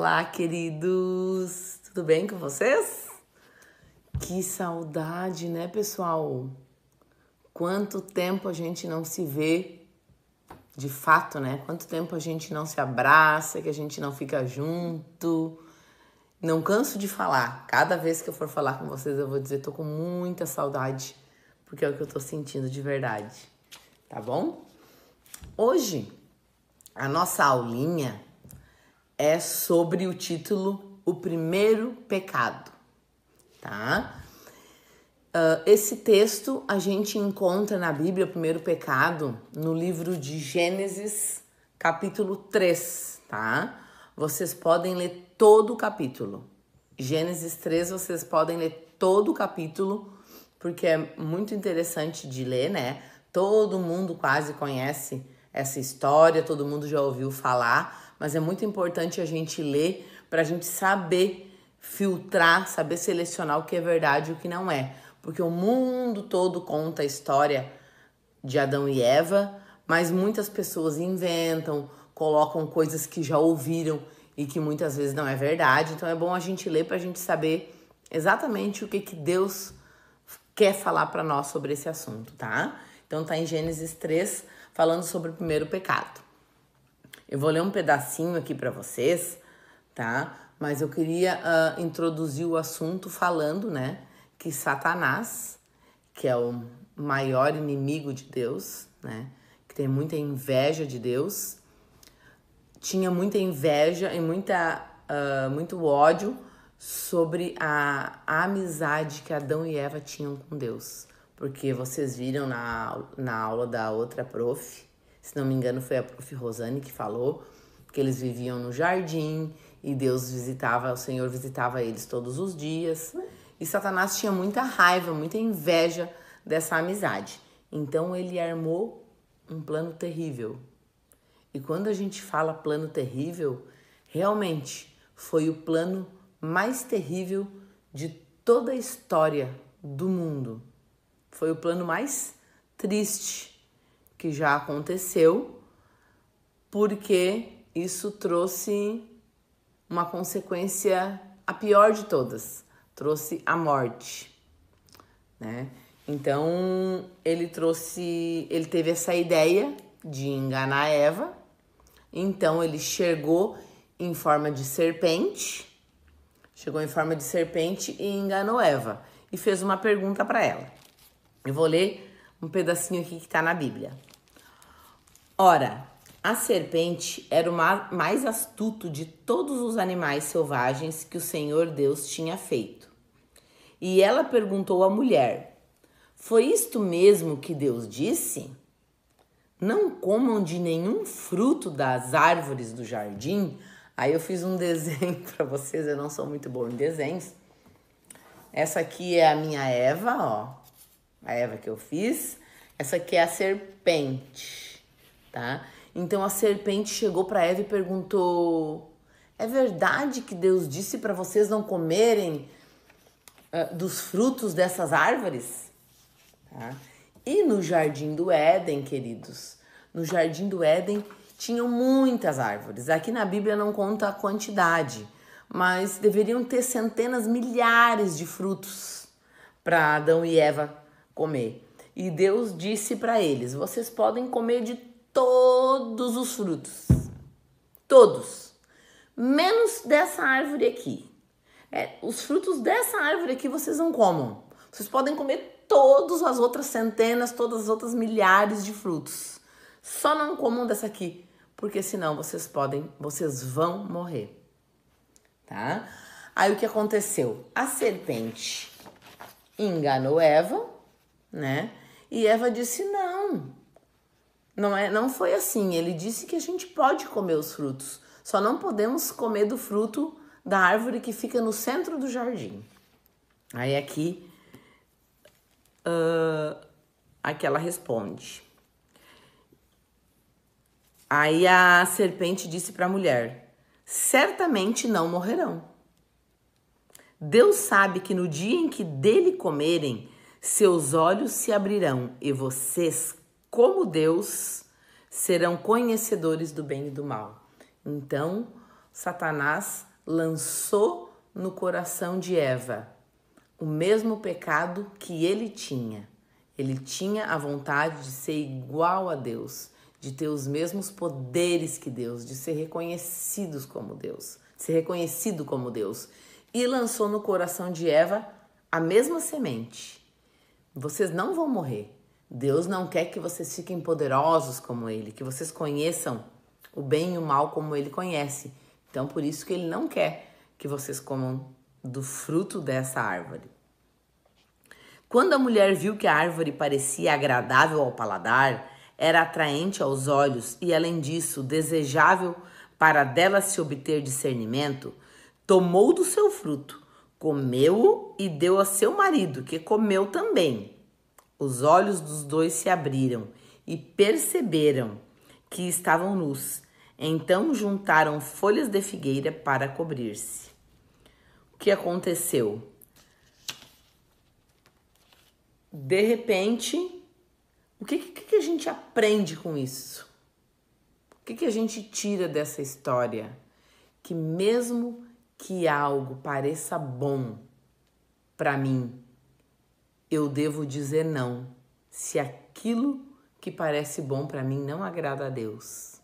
Olá, queridos! Tudo bem com vocês? Que saudade, né, pessoal? Quanto tempo a gente não se vê, de fato, né? Quanto tempo a gente não se abraça, que a gente não fica junto. Não canso de falar. Cada vez que eu for falar com vocês, eu vou dizer, tô com muita saudade, porque é o que eu tô sentindo de verdade, tá bom? Hoje, a nossa aulinha é sobre o título O Primeiro Pecado, tá? Esse texto a gente encontra na Bíblia, o primeiro pecado, no livro de Gênesis, capítulo 3, tá? Vocês podem ler todo o capítulo. Gênesis 3, vocês podem ler todo o capítulo, porque é muito interessante de ler, né? Todo mundo quase conhece essa história, todo mundo já ouviu falar, mas é muito importante a gente ler para a gente saber filtrar, saber selecionar o que é verdade e o que não é. Porque o mundo todo conta a história de Adão e Eva, mas muitas pessoas inventam, colocam coisas que já ouviram e que muitas vezes não é verdade. Então é bom a gente ler para a gente saber exatamente o que Deus quer falar para nós sobre esse assunto, tá? Então tá em Gênesis 3, falando sobre o primeiro pecado. Eu vou ler um pedacinho aqui para vocês, tá? Mas eu queria introduzir o assunto falando, né, que Satanás, que é o maior inimigo de Deus, né, que tem muita inveja de Deus, tinha muita inveja e muito ódio sobre a amizade que Adão e Eva tinham com Deus. Porque vocês viram na aula da outra prof, se não me engano foi a prof. Rosane que falou, que eles viviam no jardim e Deus visitava, o Senhor visitava eles todos os dias. E Satanás tinha muita raiva, muita inveja dessa amizade. Então ele armou um plano terrível. E quando a gente fala plano terrível, realmente foi o plano mais terrível de toda a história do mundo. Foi o plano mais triste que já aconteceu, porque isso trouxe uma consequência, a pior de todas, trouxe a morte, né? Então ele teve essa ideia de enganar Eva. Então ele chegou em forma de serpente, e enganou Eva e fez uma pergunta para ela. Eu vou ler um pedacinho aqui que está na Bíblia. Ora, a serpente era o mais astuto de todos os animais selvagens que o Senhor Deus tinha feito. E ela perguntou à mulher: foi isto mesmo que Deus disse? Não comam de nenhum fruto das árvores do jardim. Aí eu fiz um desenho para vocês, eu não sou muito boa em desenhos. Essa aqui é a minha Eva, ó. A Eva que eu fiz. Essa aqui é a serpente, tá? Então a serpente chegou para Eva e perguntou: é verdade que Deus disse para vocês não comerem dos frutos dessas árvores? Tá? E no Jardim do Éden, queridos, no Jardim do Éden tinham muitas árvores. Aqui na Bíblia não conta a quantidade, mas deveriam ter centenas, milhares de frutos para Adão e Eva comer. E Deus disse para eles: vocês podem comer de todos os frutos, todos, menos dessa árvore aqui. Os frutos dessa árvore aqui vocês não comam. Vocês podem comer todas as outras centenas, todas as outras milhares de frutos. Só não comam dessa aqui, porque senão vocês vão morrer, tá? Aí o que aconteceu? A serpente enganou Eva, né? E Eva disse: não foi assim. Ele disse que a gente pode comer os frutos, só não podemos comer do fruto da árvore que fica no centro do jardim. Aí aqui ela responde. Aí a serpente disse para a mulher: certamente não morrerão. Deus sabe que no dia em que dele comerem, seus olhos se abrirão e vocês, como Deus, serão conhecedores do bem e do mal. Então, Satanás lançou no coração de Eva o mesmo pecado que ele tinha. Ele tinha a vontade de ser igual a Deus, de ter os mesmos poderes que Deus, de ser reconhecido como Deus. E lançou no coração de Eva a mesma semente. Vocês não vão morrer. Deus não quer que vocês fiquem poderosos como Ele, que vocês conheçam o bem e o mal como Ele conhece. Então, por isso que Ele não quer que vocês comam do fruto dessa árvore. Quando a mulher viu que a árvore parecia agradável ao paladar, era atraente aos olhos e, além disso, desejável para dela se obter discernimento, tomou do seu fruto, comeu-o e deu a seu marido, que comeu também. Os olhos dos dois se abriram e perceberam que estavam nus. Então juntaram folhas de figueira para cobrir-se. O que aconteceu? De repente, o que a gente aprende com isso? O que a gente tira dessa história? Que mesmo que algo pareça bom para mim, eu devo dizer não, se aquilo que parece bom para mim não agrada a Deus,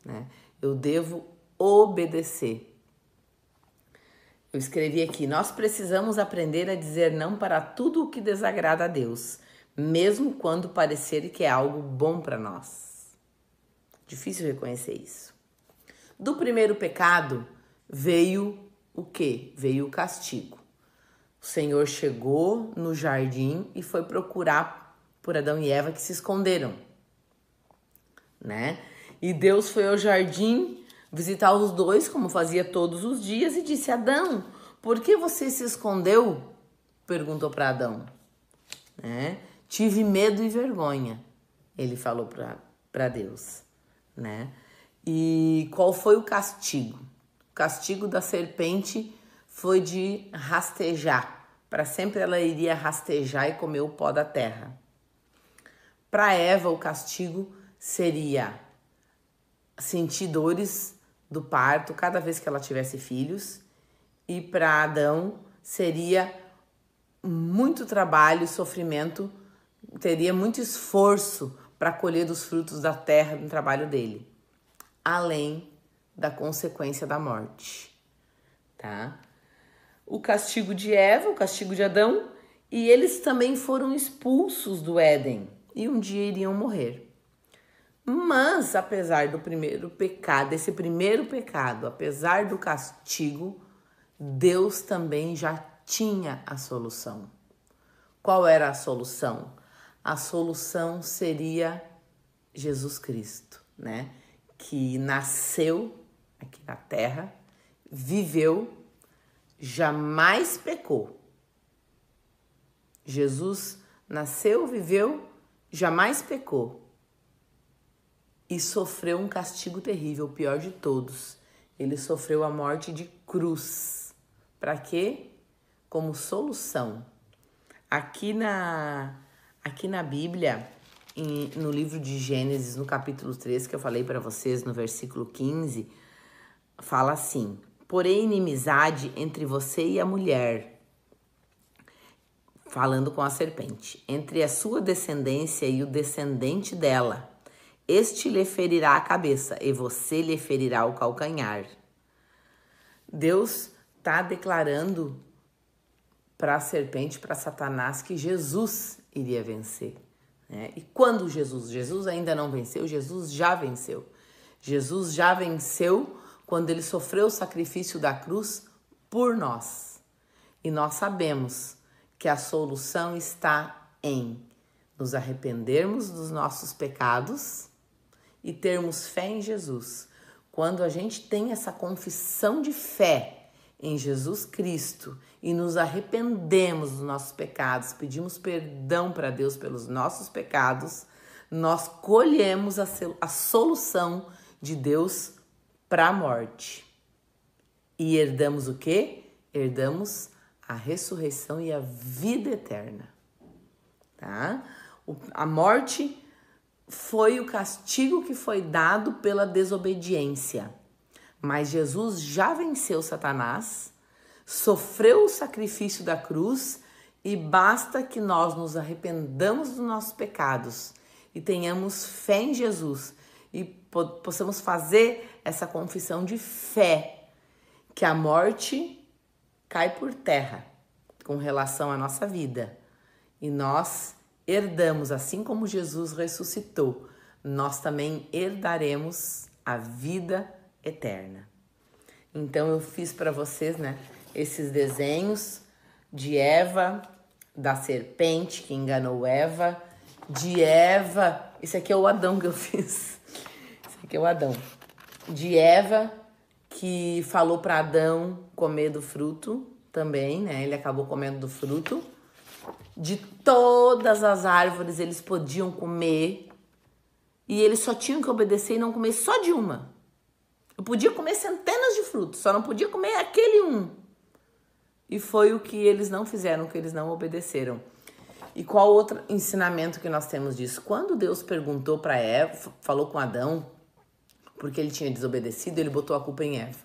né? Eu devo obedecer. Eu escrevi aqui, nós precisamos aprender a dizer não para tudo o que desagrada a Deus, mesmo quando parecer que é algo bom para nós. Difícil reconhecer isso. Do primeiro pecado veio o quê? Veio o castigo. O Senhor chegou no jardim e foi procurar por Adão e Eva que se esconderam, né? E Deus foi ao jardim visitar os dois, como fazia todos os dias, e disse: Adão, por que você se escondeu? Perguntou para Adão, né? Tive medo e vergonha, ele falou para Deus, né? E qual foi o castigo? O castigo da serpente foi de rastejar. Para sempre ela iria rastejar e comer o pó da terra. Para Eva, o castigo seria sentir dores do parto cada vez que ela tivesse filhos. E para Adão seria muito trabalho e sofrimento, teria muito esforço para colher dos frutos da terra no trabalho dele, além da consequência da morte, tá? O castigo de Eva, o castigo de Adão, e eles também foram expulsos do Éden e um dia iriam morrer. Mas, apesar do primeiro pecado, desse primeiro pecado, apesar do castigo, Deus também já tinha a solução. Qual era a solução? A solução seria Jesus Cristo, né? Que nasceu aqui na terra, viveu, jamais pecou. Jesus nasceu, viveu, jamais pecou. E sofreu um castigo terrível, o pior de todos. Ele sofreu a morte de cruz. Para quê? Como solução. Aqui na Bíblia, no livro de Gênesis, no capítulo 3, que eu falei para vocês, no versículo 15, fala assim: porém inimizade entre você e a mulher, falando com a serpente, entre a sua descendência e o descendente dela. Este lhe ferirá a cabeça e você lhe ferirá o calcanhar. Deus está declarando para a serpente, para Satanás, que Jesus iria vencer, né? E quando Jesus ainda não venceu, Jesus já venceu. Jesus já venceu quando ele sofreu o sacrifício da cruz por nós. E nós sabemos que a solução está em nos arrependermos dos nossos pecados e termos fé em Jesus. Quando a gente tem essa confissão de fé em Jesus Cristo e nos arrependemos dos nossos pecados, pedimos perdão para Deus pelos nossos pecados, nós colhemos a solução de Deus para a morte. E herdamos o quê? Herdamos a ressurreição e a vida eterna, tá? A morte foi o castigo que foi dado pela desobediência, Mas Jesus já venceu Satanás, sofreu o sacrifício da cruz e basta que nós nos arrependamos dos nossos pecados e tenhamos fé em Jesus e possamos fazer essa confissão de fé, que a morte cai por terra com relação à nossa vida e nós herdamos, assim como Jesus ressuscitou, nós também herdaremos a vida eterna. Então eu fiz para vocês, né, esses desenhos de Eva, da serpente que enganou Eva, de Eva, esse aqui é o Adão que eu fiz, esse aqui é o Adão, de Eva que falou para Adão comer do fruto também, né, ele acabou comendo do fruto, de todas as árvores eles podiam comer e eles só tinham que obedecer e não comer só de uma. Eu podia comer centenas de frutos, só não podia comer aquele um. E foi o que eles não fizeram, que eles não obedeceram. E qual outro ensinamento que nós temos disso? Quando Deus perguntou para Eva, falou com Adão, porque ele tinha desobedecido, ele botou a culpa em Eva.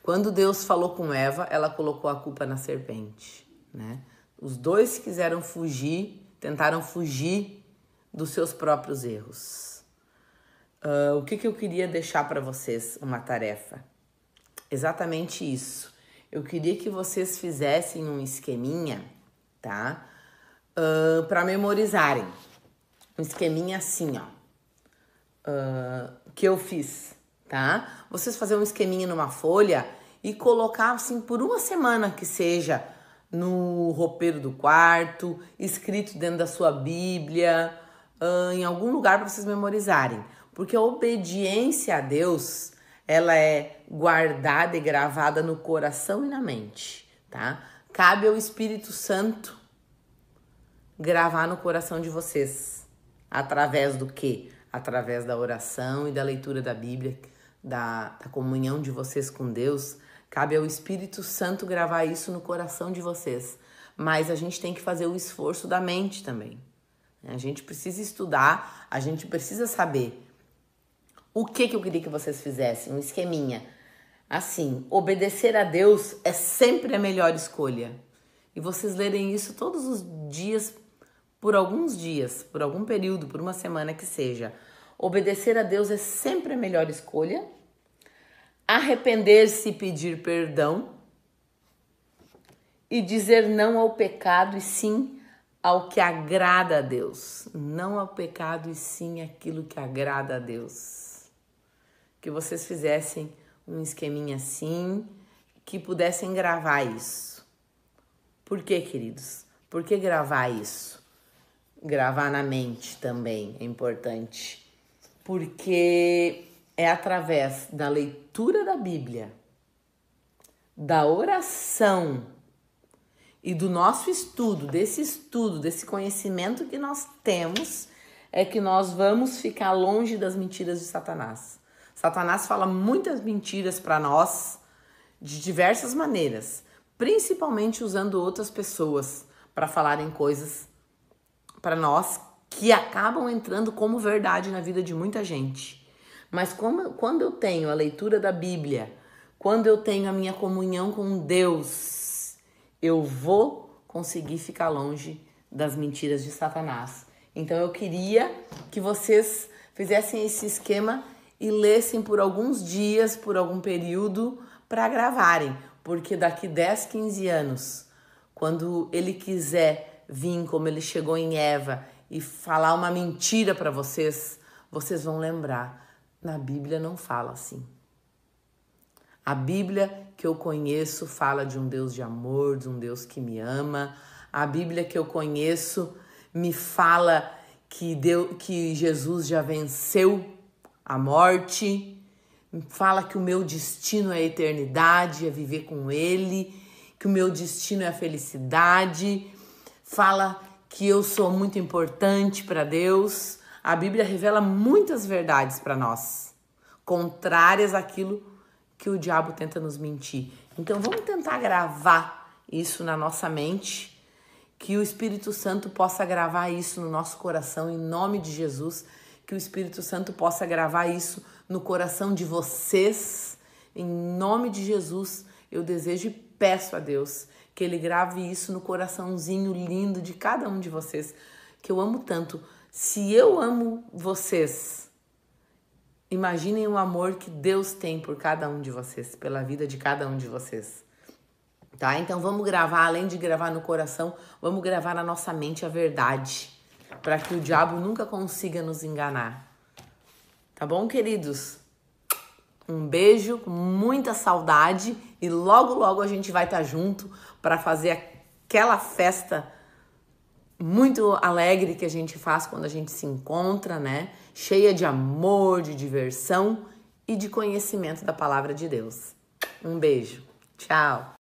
Quando Deus falou com Eva, ela colocou a culpa na serpente, né? Os dois quiseram fugir, tentaram fugir dos seus próprios erros. O que eu queria deixar para vocês? Uma tarefa. Exatamente isso. Eu queria que vocês fizessem um esqueminha, tá? Para memorizarem. Um esqueminha assim, ó. Que eu fiz, tá? Vocês fazerem um esqueminha numa folha e colocar assim por uma semana que seja no roupeiro do quarto, escrito dentro da sua Bíblia, em algum lugar para vocês memorizarem. Porque a obediência a Deus, ela é guardada e gravada no coração e na mente, tá? Cabe ao Espírito Santo gravar no coração de vocês. Através do quê? Através da oração e da leitura da Bíblia, da comunhão de vocês com Deus. Cabe ao Espírito Santo gravar isso no coração de vocês. Mas a gente tem que fazer o esforço da mente também. A gente precisa estudar, a gente precisa saber. O que eu queria que vocês fizessem? Um esqueminha. Assim, obedecer a Deus é sempre a melhor escolha. E vocês lerem isso todos os dias, por alguns dias, por algum período, por uma semana que seja. Obedecer a Deus é sempre a melhor escolha. Arrepender-se e pedir perdão. E dizer não ao pecado e sim ao que agrada a Deus. Não ao pecado e sim aquilo que agrada a Deus. Que vocês fizessem um esqueminha assim, que pudessem gravar isso. Por quê, queridos? Por que gravar isso? Gravar na mente também é importante. Porque é através da leitura da Bíblia, da oração e do nosso estudo, desse conhecimento que nós temos, é que nós vamos ficar longe das mentiras de Satanás. Satanás fala muitas mentiras para nós de diversas maneiras, principalmente usando outras pessoas para falarem coisas para nós que acabam entrando como verdade na vida de muita gente. Mas quando eu tenho a leitura da Bíblia, quando eu tenho a minha comunhão com Deus, eu vou conseguir ficar longe das mentiras de Satanás. Então eu queria que vocês fizessem esse esquema e lessem por alguns dias, por algum período, para gravarem. Porque daqui 10, 15 anos, quando ele quiser vir como ele chegou em Eva e falar uma mentira para vocês, vocês vão lembrar. Na Bíblia não fala assim. A Bíblia que eu conheço fala de um Deus de amor, de um Deus que me ama. A Bíblia que eu conheço me fala que Jesus já venceu a morte, fala que o meu destino é a eternidade, é viver com Ele, que o meu destino é a felicidade, fala que eu sou muito importante para Deus. A Bíblia revela muitas verdades para nós, contrárias àquilo que o diabo tenta nos mentir. Então vamos tentar gravar isso na nossa mente, que o Espírito Santo possa gravar isso no nosso coração, em nome de Jesus, que o Espírito Santo possa gravar isso no coração de vocês, Em nome de Jesus, eu desejo e peço a Deus que Ele grave isso no coraçãozinho lindo de cada um de vocês, que eu amo tanto. Se eu amo vocês, imaginem o amor que Deus tem por cada um de vocês, pela vida de cada um de vocês. Tá? Então vamos gravar, além de gravar no coração, vamos gravar na nossa mente a verdade, para que o diabo nunca consiga nos enganar. Tá bom, queridos? Um beijo, com muita saudade, e logo logo a gente vai estar junto para fazer aquela festa muito alegre que a gente faz quando a gente se encontra, né? Cheia de amor, de diversão e de conhecimento da palavra de Deus. Um beijo. Tchau.